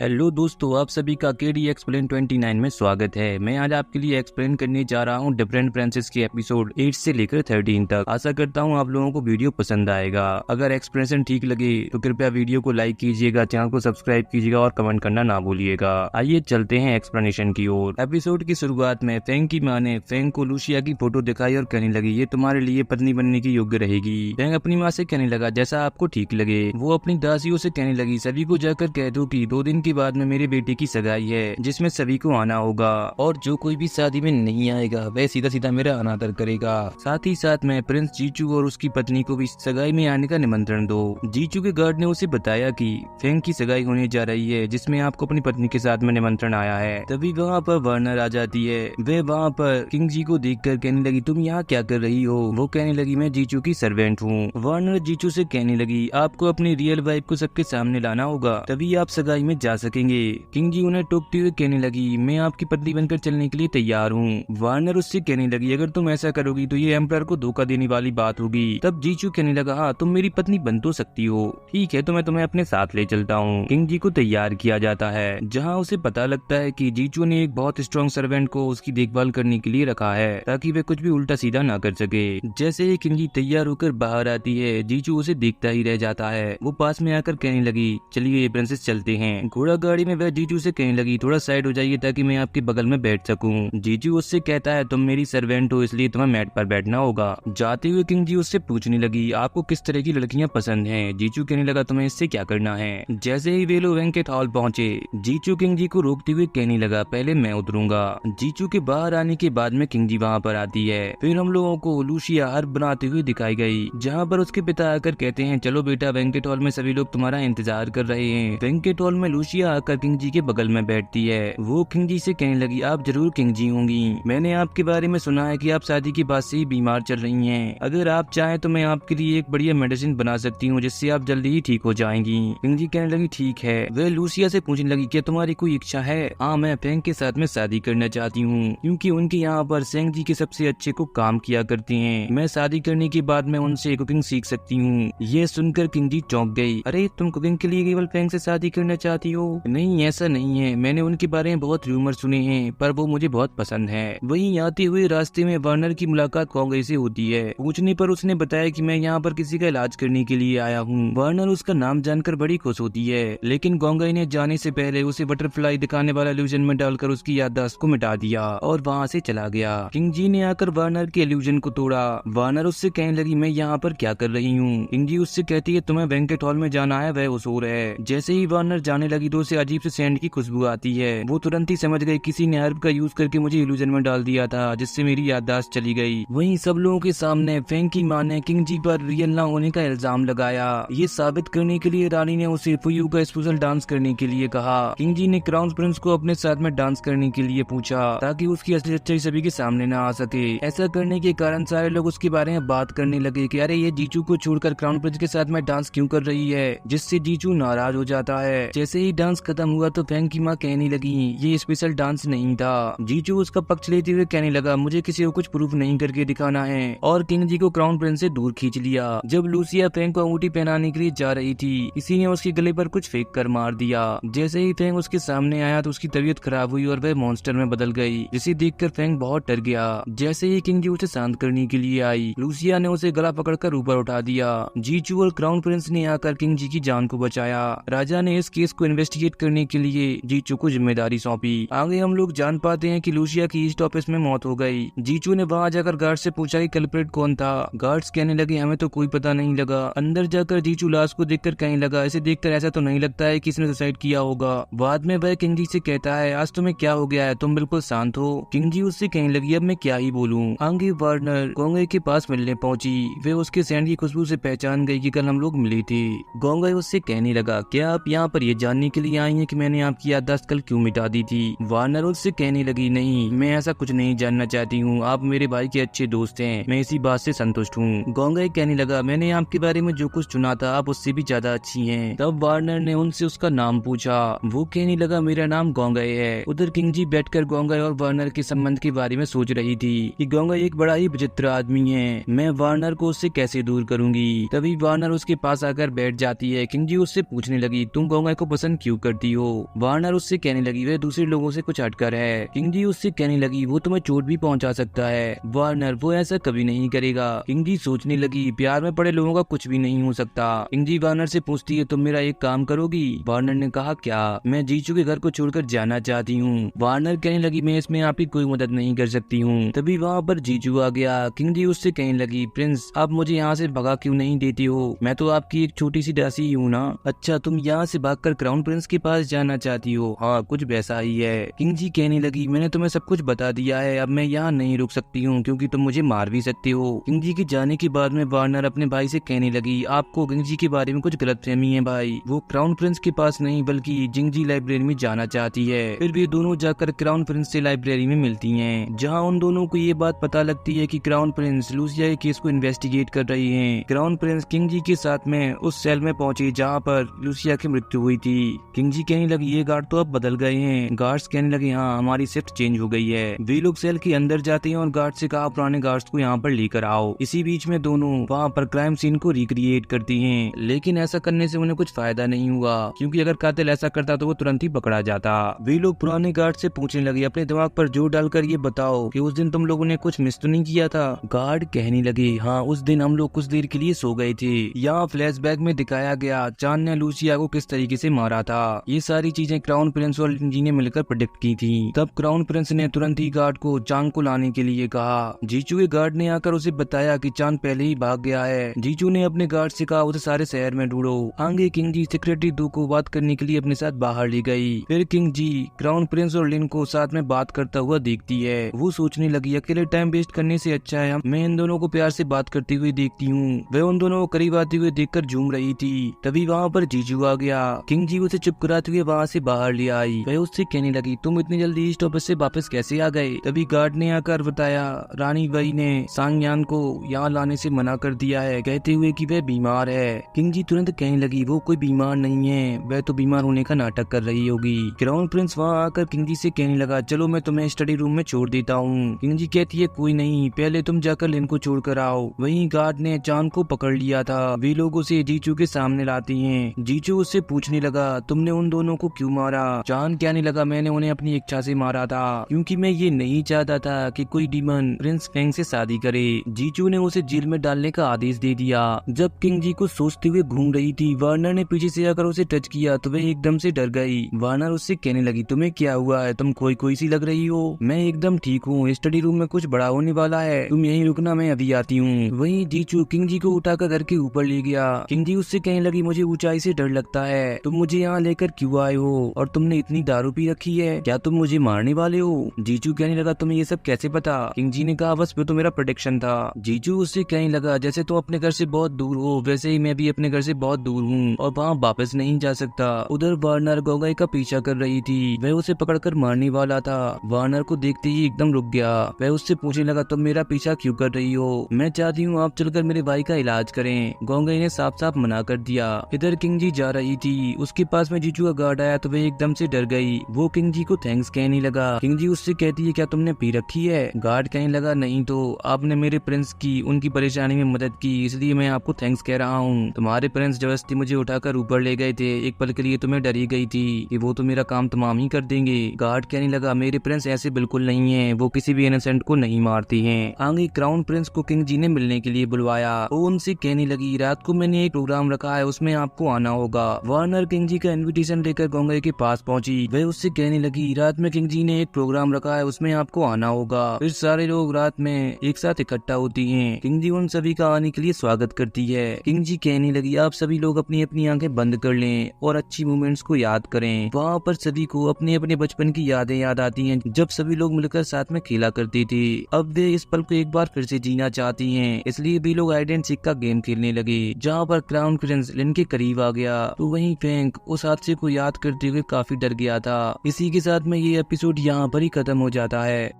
Hello दोस्तों, आप सभी का केडी एक्सप्लेन 29 में स्वागत है। मैं आज आपके लिए एक्सप्लेन करने जा रहा हूँ डिफरेंट प्रिंसेस के एपिसोड 8 से लेकर 13 तक। आशा करता हूँ आप लोगों को वीडियो पसंद आएगा। अगर एक्सप्लेनेशन ठीक लगे तो कृपया वीडियो को लाइक कीजिएगा, चैनल को सब्सक्राइब कीजिएगा और कमेंट करना ना भूलिएगा। आइए चलते हैं एक्सप्लेनेशन की ओर। एपिसोड की शुरुआत में फेंग की माँ ने फेंग को लूसिया की फोटो दिखाई और कहने लगी, ये तुम्हारे लिए पत्नी बनने की योग्य रहेगी। फेंग अपनी माँ से कहने लगा, जैसा आपको ठीक लगे। वो अपनी दासियों से कहने लगी, सभी को जाकर कह दो कि 2 दिन के बाद में मेरे बेटे की सगाई है, जिसमें सभी को आना होगा और जो कोई भी शादी में नहीं आएगा वह सीधा सीधा मेरा अनादर करेगा। साथ ही साथ में प्रिंस जीचू और उसकी पत्नी को भी सगाई में आने का निमंत्रण दो। जीचू के गार्ड ने उसे बताया कि फेंग की सगाई होने जा रही है, जिसमें आपको अपनी पत्नी के साथ में निमंत्रण आया है। तभी वहाँ पर वार्नर आ जाती है। वह वहाँ पर किंग जी को देखकर कहने लगी, तुम यहाँ क्या कर रही हो? वो कहने लगी, मैं जीचू की सर्वेंट हूँ। वार्नर जीचू से कहने लगी, आपको अपनी रियल वाइफ को सबके सामने लाना होगा, तभी आप सगाई में जा सकेंगे। किंग जी उन्हें टोकते हुए कहने लगी, मैं आपकी पत्नी बनकर चलने के लिए तैयार हूँ। वार्नर उससे कहने लगी, अगर तुम ऐसा करोगी तो ये एम्परर को धोखा देने वाली बात होगी। तब जीचू कहने लगा, हाँ तुम मेरी पत्नी बन तो सकती हो, ठीक है तो मैं तुम्हें अपने साथ ले चलता हूँ। किंग जी को तैयार किया जाता है, जहाँ उसे पता लगता है कि जीचू ने एक बहुत स्ट्रॉन्ग सर्वेंट को उसकी देखभाल करने के लिए रखा है, ताकि वह कुछ भी उल्टा सीधा ना कर सके। जैसे ही किंग जी तैयार होकर बाहर आती है, जीचू उसे देखता ही रह जाता है। वो पास में आकर कहने लगी, चलिए प्रिंसेस चलते हैं। घोड़ा गाड़ी में वह जीचू से कहने लगी, थोड़ा साइड हो जाइए ताकि मैं आपके बगल में बैठ सकूं। जीचू उससे कहता है, तुम मेरी सर्वेंट हो इसलिए तुम्हें मैट पर बैठना होगा। जाते हुए किंग जी उससे पूछने लगी, आपको किस तरह की लड़कियां पसंद हैं? जीचू कहने लगा, तुम्हें इससे क्या करना है? जैसे ही वे लोग वेंकेट हॉल पहुंचे, जीचू किंग जी को रोकते हुए कहने लगा, पहले मैं उतरूंगा। जीचू के बाहर आने के बाद में किंग जी वहाँ पर आती है। फिर हम लोगों को लूसिया हर्ब बनाते हुए दिखाई गई, जहाँ पर उसके पिता आकर कहते हैं, चलो बेटा वेंकेट हॉल में सभी लोग तुम्हारा इंतजार कर रहे हैं। वेंकेट हॉल में लूसिया आकर किंग जी के बगल में बैठती है। वो किंग जी से कहने लगी, आप जरूर किंग जी होंगी। मैंने आपके बारे में सुना है कि आप शादी के बाद से ही बीमार चल रही हैं। अगर आप चाहें तो मैं आपके लिए एक बढ़िया मेडिसिन बना सकती हूँ, जिससे आप जल्दी ही ठीक हो जाएंगी। किंग जी कहने लगी, ठीक है। वह लूसिया से पूछने लगी, क्या तुम्हारी कोई इच्छा है? हाँ, मैं फेंग के साथ में शादी करना चाहती हूँ, क्योंकि उनके यहाँ पर सेंग जी के सबसे अच्छे कुक काम किया करते हैं। मैं शादी करने के बाद में उनसे कुकिंग सीख सकती हूँ। ये सुनकर किंग जी चौंक गई। अरे तुम कुकिंग के लिए केवल फेंग से शादी करना चाहती हो? नहीं, ऐसा नहीं है। मैंने उनके बारे में बहुत रूमर सुने हैं, पर वो मुझे बहुत पसंद है। वहीं आते हुए रास्ते में वार्नर की मुलाकात गोंगई से होती है। पूछने पर उसने बताया कि मैं यहाँ पर किसी का इलाज करने के लिए आया हूँ। वार्नर उसका नाम जानकर बड़ी खुश होती है, लेकिन गोंगई ने जाने से पहले उसे बटरफ्लाई दिखाने वाला इल्यूजन में डालकर उसकी याददाश्त को मिटा दिया और वहाँ से चला गया। किंग जी ने आकर वार्नर के इल्यूजन को तोड़ा। वार्नर उससे कहने लगी, मैं यहाँ पर क्या कर रही हूँ? किंग जी उससे कहती है, तुम्हें वेंकेट हॉल में जाना है, वह उसूर है। जैसे ही वार्नर जाने लगी तो उसे अजीब से सेंट की खुशबू आती है। वो तुरंत ही समझ गई किसी ने हर्ब का यूज करके मुझे इल्यूजन में डाल दिया था, जिससे मेरी याददाश्त चली गई। वहीं सब लोगों के सामने फेंग की माँ ने किंग जी पर रियल ना होने का इल्जाम लगाया। ये साबित करने के लिए रानी ने उसे फुयू का स्पेशल डांस करने के लिए कहा। किंग जी ने क्राउन प्रिंस को अपने साथ में डांस करने के लिए पूछा, ताकि उसकी असली सच्चाई सभी के सामने न आ सके। ऐसा करने के कारण सारे लोग उसके बारे में बात करने लगे कि अरे ये जीचू को छोड़कर क्राउन प्रिंस के साथ में डांस क्यों कर रही है, जिससे जीचू नाराज हो जाता है। जैसे ही डांस खत्म हुआ तो फेंग की माँ कहने लगी, ये स्पेशल डांस नहीं था। जीचू उसका पक्ष लेते हुए कहने लगा, मुझे किसी को कुछ प्रूफ नहीं करके दिखाना है, और किंग जी को क्राउन प्रिंस से दूर खींच लिया। जब लूसिया फेंग को अंगूठी पहनाने के लिए जा रही थी, किसी ने उसके गले पर कुछ फेंक कर मार दिया। जैसे ही फेंग उसके सामने आया तो उसकी तबीयत खराब हुई और वह मॉन्स्टर में बदल गई, जिसे देखकर फेंग बहुत डर गया। जैसे ही किंग जी उसे शांत करने के लिए आई, लूसिया ने उसे गला पकड़कर ऊपर उठा दिया। जीचू और क्राउन प्रिंस ने आकर किंग जी की जान को बचाया। राजा ने इस केस को इन्वेस्टिगेट करने के लिए जीचू को जिम्मेदारी सौंपी। आगे हम लोग जान पाते हैं कि लूसिया की ईस्ट ऑफिस में मौत हो गई। जीचू ने वहाँ जाकर गार्ड से पूछा कि कल्प्रिट कौन था। गार्ड्स कहने लगे, हमें तो कोई पता नहीं लगा। अंदर जाकर जीचू लाश को देखकर कहने लगा, इसे देखकर ऐसा तो नहीं लगता है कि इसने सुसाइड किया होगा। बाद में वह किंग जी से कहता है, आज तुम्हें क्या हो गया है, तुम बिल्कुल शांत हो। किंग जी उससे कहने लगी, अब मैं क्या ही बोलूं। आगे वार्नर गोंगई के पास मिलने पहुंची। वे उसके सैंड की खुशबू से पहचान गई कि कल हम लोग मिले थे। गोंगई उससे कहने लगा, क्या आप यहाँ पर ये जानने के लिए आई हैं कि मैंने आपकी याददाश्त कल क्यों मिटा दी थी? वार्नर उससे कहने लगी, नहीं मैं ऐसा कुछ नहीं जानना चाहती हूँ, आप मेरे भाई के अच्छे दोस्त हैं, मैं इसी बात से संतुष्ट हूँ। गोंगई कहने लगा, मैंने आपके बारे में जो कुछ सुना था आप उससे भी ज्यादा अच्छी हैं। तब वार्नर ने उनसे उसका नाम पूछा। वो कहने लगा, मेरा नाम गोंगई है। उधर किंग जी बैठकर गोंगई और वार्नर के संबंध के बारे में सोच रही थी कि गोंगई एक बड़ा ही विचित्र आदमी है, मैं वार्नर को उससे कैसे दूर करूंगी। तभी वार्नर उसके पास आकर बैठ जाती है। किंग जी उससे पूछने लगी, तुम गोंगई को पसंद क्यों क्यों करती हो। वार्नर उससे कहने लगी वह दूसरे लोगों से कुछ हटकर है। किंग जी उससे कहने लगी वो तुम्हें चोट भी पहुंचा सकता है। वार्नर वो ऐसा कभी नहीं करेगा। किंग जी सोचने लगी प्यार में पड़े लोगों का कुछ भी नहीं हो सकता। किंग जी वार्नर से पूछती है तुम मेरा एक काम करोगी। वार्नर ने कहा क्या। मैं जीजू के घर को छोड़कर जाना चाहती हूँ। वार्नर कहने लगी मैं इसमें आपकी कोई मदद नहीं कर सकती हूँ। तभी वहाँ पर जीजू आ गया। किंग जी उससे कहने लगी प्रिंस आप मुझे यहाँ से भगा क्यों नहीं देती हो। मैं तो आपकी एक छोटी सी दासी ही हूँ ना। अच्छा तुम यहाँ से भागकर क्राउन प्रिंस के पास जाना चाहती हो। हाँ कुछ वैसा ही है। किंग जी कहने लगी मैंने तुम्हें सब कुछ बता दिया है अब मैं यहाँ नहीं रुक सकती हूँ क्योंकि तुम मुझे मार भी सकते हो। किंग जी के जाने के बाद में वार्नर अपने भाई से कहने लगी आपको किंग जी के बारे में कुछ गलतफहमी है भाई। वो क्राउन प्रिंस के पास नहीं बल्कि जिंग जी लाइब्रेरी में जाना चाहती है। फिर भी दोनों जाकर क्राउन प्रिंस से लाइब्रेरी में मिलती हैं जहाँ उन दोनों को ये बात पता लगती है कि क्राउन प्रिंस लूसिया के केस को इन्वेस्टिगेट कर रही हैं। क्राउन प्रिंस किंग जी के साथ में उस सेल में पहुंचे जहाँ पर लूसिया की मृत्यु हुई थी। किंग जी कहने लगी ये गार्ड तो अब बदल गए हैं। गार्ड्स कहने लगे हाँ हमारी शिफ्ट चेंज हो गई है। वे लोग सेल के अंदर जाते हैं और गार्ड से कहा पुराने गार्ड्स को यहाँ पर लेकर आओ। इसी बीच में दोनों वहाँ पर क्राइम सीन को रिक्रिएट करती हैं लेकिन ऐसा करने से उन्हें कुछ फायदा नहीं हुआ क्योंकि अगर कातिल ऐसा करता तो वो तुरंत ही पकड़ा जाता। वे लोग पुराने गार्ड से पूछने लगे अपने दिमाग पर जोर डालकर ये बताओ कि उस दिन तुम लोगों ने कुछ मिस तो नहीं किया था। गार्ड कहने लगे हाँ उस दिन हम लोग कुछ देर के लिए सो गए थे। यहाँ फ्लैशबैक में दिखाया गया चांद ने लूसिया को किस तरीके से मारा था। ये सारी चीजें क्राउन प्रिंस और जी ने मिलकर प्रेडिक्ट की थी। तब क्राउन प्रिंस ने तुरंत ही गार्ड को चांद को लाने के लिए कहा। जीचू के गार्ड ने आकर उसे बताया कि चांद पहले ही भाग गया है। जीचू ने अपने गार्ड से कहा उसे सारे शहर में ढूंढो। आगे किंग जी सेक्रेटरी दो को बात करने के लिए अपने साथ बाहर ले गई। फिर किंग जी क्राउन प्रिंस और लिन को साथ में बात करता हुआ देखती है। वो सोचने लगी अकेले टाइम वेस्ट करने से अच्छा है मैं इन दोनों को प्यार से बात करते हुए देखती हूँ। वह उन दोनों को करीब आते हुए देखकर झूम रही थी। तभी वहाँ पर जीजू आ गया। किंग जी उसे चुप कराते हुए वहाँ से बाहर ले आई। वह उससे कहने लगी तुम इतनी जल्दी इस ऑफिस से वापस कैसे आ गए। तभी गार्ड ने आकर बताया रानी वही ने सांगयान को यहाँ लाने से मना कर दिया है कहते हुए कि वह बीमार है। किंग जी तुरंत कहने लगी वो कोई बीमार नहीं है वह तो बीमार होने का नाटक कर रही होगी। क्राउन प्रिंस वहाँ आकर किंग जी से कहने लगा चलो मैं तुम्हें स्टडी रूम में छोड़ देता हूँ। किंग जी कहती है कोई नहीं पहले तुम जाकर लिन को छोड़ कर आओ। वहीं गार्ड ने चांद को पकड़ लिया था। वे लोग उसे जीचू के सामने लाती हैं। जीचू उससे पूछने लगा तुमने उन दोनों को क्यों मारा। चांद कहने लगा मैंने उन्हें अपनी इच्छा से मारा था क्योंकि मैं ये नहीं चाहता था कि कोई डीमन प्रिंस फेंग से शादी करे। जीचू ने उसे जेल में डालने का आदेश दे दिया। जब किंग जी को सोचते हुए घूम रही थी वार्नर ने पीछे से आकर उसे टच किया तो वह एकदम से डर गई। वार्नर उससे कहने लगी तुम्हें क्या हुआ है तुम कोई सी लग रही हो। मैं एकदम ठीक हूँ स्टडी रूम में कुछ बड़ा होने वाला है तुम यहीं रुकना मैं अभी आती हूँ। वहीं जीचू किंग जी को उठाकर घर के ऊपर ले गया। किंग जी उससे कहने लगी मुझे ऊंचाई से डर लगता है तुम मुझे यहाँ लेकर क्यों आए हो और तुमने इतनी दारू पी रखी है क्या तुम मुझे मारने वाले हो। जीचू कहने लगा तुम्हें ये सब कैसे पता। किंग जी ने कहा बस वो तो मेरा प्रोटेक्शन था। जीचू उससे कहने लगा जैसे तुम अपने घर से बहुत दूर हो वैसे ही मैं भी अपने घर से बहुत दूर हूँ और वहाँ वापस नहीं जा सकता। उधर वार्नर गोगाई का पीछा कर रही थी वह उसे पकड़कर मारने वाला था। वार्नर को देखते ही एकदम रुक गया। वह उससे पूछने लगा तुम मेरा पीछा क्यों कर रही हो। मैं चाहती हूँ आप चलकर मेरे भाई का इलाज करें। गोगाई ने साफ साफ मना कर दिया। इधर किंग जी जा रही थी उसके पास में जीचू का गार्ड आया तो वह एकदम से डर गई। वो किंग जी को थैंक्स कहने लगा। किंग जी उससे कहती है क्या तुमने पी रखी है। गार्ड कहने लगा नहीं तो आपने मेरे प्रिंस की उनकी परेशानी में मदद की इसलिए मैं आपको थैंक्स कह रहा हूँ। तुम्हारे प्रिंस जबरदस्ती मुझे उठाकर ऊपर ले गए थे एक पल के लिए तुम्हें डरी गई थी कि वो तो मेरा काम तमाम ही कर देंगे। गार्ड कहने लगा मेरे प्रिंस ऐसे बिल्कुल नहीं है वो किसी भी इनोसेंट को नहीं मारती हैं। आगे क्राउन प्रिंस को किंग जी ने मिलने के लिए बुलवाया। वो उनसे कहने लगी रात को मैंने एक प्रोग्राम रखा है उसमें आपको आना होगा। वार्नर किंग जी का इन्विटेशन लेकर गोगाई के पास पहुंची। वह उससे कहने लगी रात में किंग जी ने एक प्रोग्राम रखा है उसमें आपको आना होगा। फिर सारे लोग रात में एक साथ इकट्ठा होती हैं। किंग जी उन सभी का आने के लिए स्वागत करती है। किंग जी कहने लगी आप सभी लोग अपनी अपनी आंखें बंद कर लें और अच्छी मोमेंट्स को याद करें। वहाँ पर सभी को अपने अपने बचपन की यादें याद आती हैं जब सभी लोग मिलकर साथ में खेला करते थे। अब वे इस पल को एक बार फिर से जीना चाहती हैं इसलिए भी लोग हाइड एंड सीक का गेम खेलने लगे जहाँ पर क्राउन प्रिंस लिन के करीब आ गया तो वहीं फेंग उस हादसे को याद करते हुए काफी डर गया था। इसी के साथ में ये एपिसोड यहाँ पर ही खत्म हो जाता है।